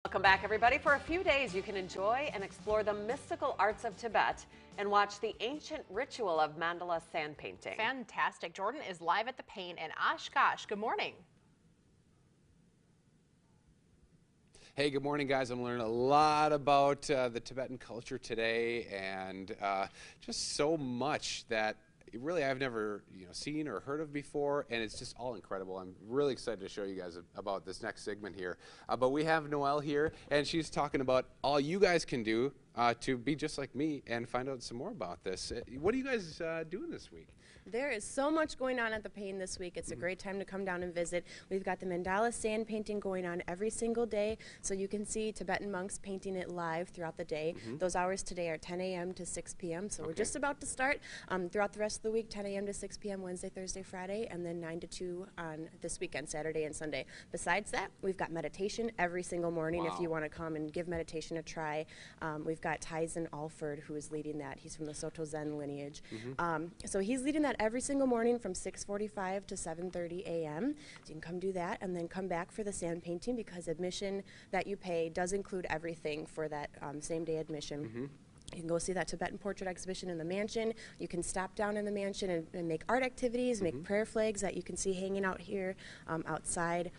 Welcome back, everybody. For a few days, you can enjoy and explore the mystical arts of Tibet and watch the ancient ritual of mandala sand painting. Fantastic. Jordan is live at the Paine in Oshkosh. Good morning. Hey, good morning, guys. I'm learning a lot about the Tibetan culture today, and just so much that really I've never seen or heard of before, and it's just all incredible. I'm really excited to show you guys about this next segment here. But we have Noelle here, and she's talking about all you guys can do to be just like me and find out some more about this. What are you guys doing this week? There is so much going on at the Paine this week. It's a great time to come down and visit. We've got the mandala sand painting going on every single day, so you can see Tibetan monks painting it live throughout the day. Those hours today are 10 a.m. to 6 p.m., so we're just about to start. Throughout the rest of the week, 10 a.m. to 6 p.m. Wednesday, Thursday, Friday, and then 9 to 2 on this weekend, Saturday and Sunday. Besides that, we've got meditation every single morning if you want to come and give meditation a try. We've got Tyson Alford, who is leading that. He's from the Soto Zen lineage. So he's leading that every single morning from 6:45 to 7:30 a.m. So you can come do that and then come back for the sand painting, because admission that you pay does include everything for that same day admission. You can go see that Tibetan portrait exhibition in the mansion. You can stop down in the mansion and make art activities, make prayer flags that you can see hanging out here outside.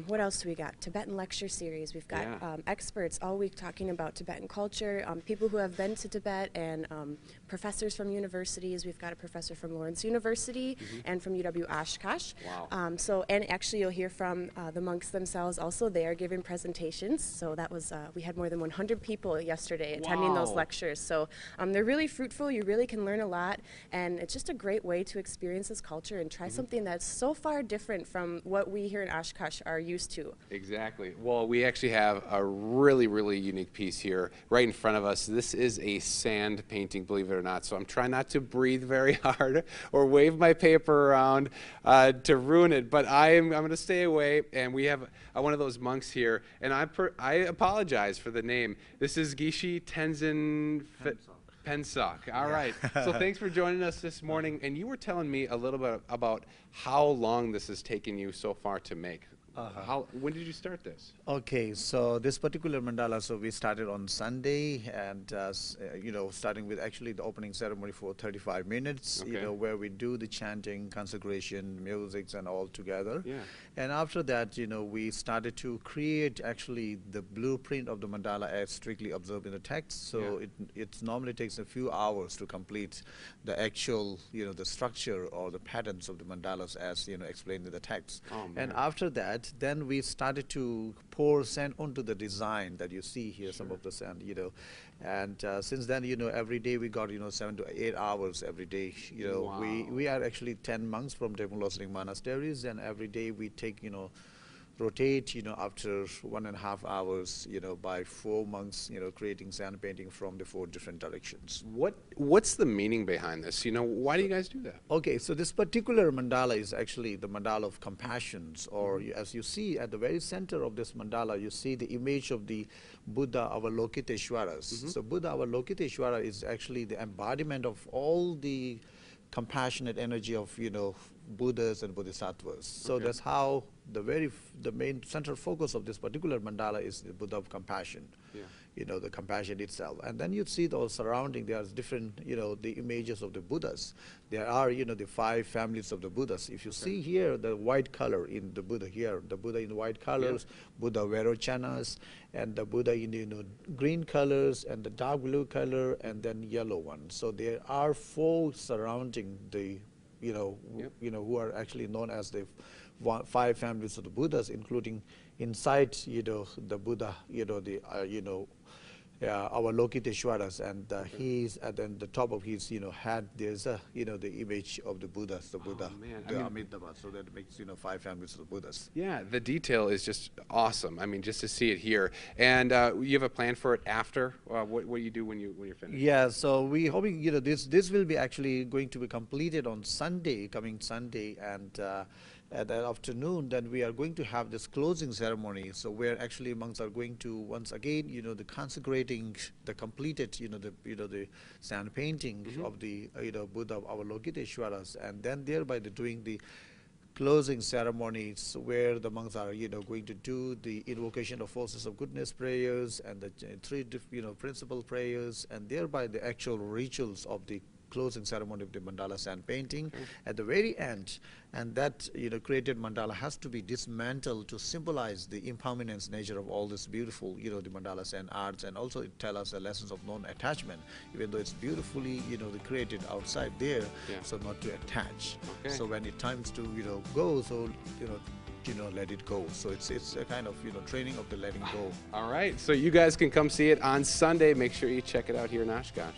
What else do we got? Tibetan lecture series. We've got experts all week talking about Tibetan culture, people who have been to Tibet, and professors from universities. We've got a professor from Lawrence University and from UW Oshkosh. And actually you'll hear from the monks themselves also there giving presentations. So that was, we had more than 100 people yesterday attending those lectures. So they're really fruitful. You really can learn a lot, and it's just a great way to experience this culture and try something that's so far different from what we here in Oshkosh are used to. Exactly. Well, we actually have a really, really unique piece here right in front of us. This is a sand painting, believe it or not. So I'm trying not to breathe very hard or wave my paper around to ruin it, but I'm going to stay away. And we have one of those monks here, and I apologize for the name. This is Gishi Tenzin Pensok. All right. So thanks for joining us this morning. And you were telling me a little bit about how long this has taken you so far to make. When did you start this? Okay, so this particular mandala, so we started on Sunday, and starting with actually the opening ceremony for 35 minutes, where we do the chanting, consecration, music, and all together. And after that, we started to create actually the blueprint of the mandala as strictly observed in the text. So it normally takes a few hours to complete the actual, the structure or the patterns of the mandalas as explained in the text. And after that, then we started to pour sand onto the design that you see here, some of the sand, and since then, every day we got, 7 to 8 hours every day. We are actually 10 monks from Temple Losling monasteries, and every day we take, rotate, after 1.5 hours, by 4 months, creating sand painting from the 4 different directions. What's the meaning behind this? Why do you guys do that? Okay, so this particular mandala is actually the mandala of compassions, or as you see at the very center of this mandala, you see the image of the Buddha Avalokiteshwaras. So Buddha Avalokiteshvara is actually the embodiment of all the compassionate energy of Buddhas and Bodhisattvas. So that's how the main central focus of this particular mandala is the Buddha of compassion. The compassion itself. And then you see those surrounding, there's different, the images of the Buddhas. There are, the 5 families of the Buddhas. If you see here, the white color in the Buddha here, the Buddha in white colors, Buddha Vairochanas, and the Buddha in, green colors, and the dark blue color, and then yellow one. So there are 4 surrounding the, who are actually known as the 5 families of the Buddhas, including inside, the Buddha, Avalokiteshwaras, and he's at the top of his, head. There's a, the image of the Buddhas, the Buddha, the Amitabha. So that makes 5 families of the Buddhas. Yeah, the detail is just awesome. I mean, just to see it here. And you have a plan for it after? What do you do when you're finished? Yeah, so we hoping this will be actually going to be completed on Sunday, coming Sunday, and at that afternoon, then we are going to have this closing ceremony. So where actually monks are going to once again, the consecrating the completed, the sand painting of the Buddha of Avalokiteshwaras, and then thereby doing the closing ceremonies where the monks are, going to do the invocation of forces of goodness prayers and the three, principal prayers, and thereby the actual rituals of the closing ceremony of the mandala sand painting at the very end. And that created mandala has to be dismantled to symbolize the impermanence nature of all this beautiful the mandala sand arts, and also it tells us the lessons of non-attachment, even though it's beautifully created outside there, so not to attach. So when it times to go, so let it go. So it's a kind of training of the letting go. All right, so you guys can come see it on Sunday. Make sure you check it out here in Oshkosh.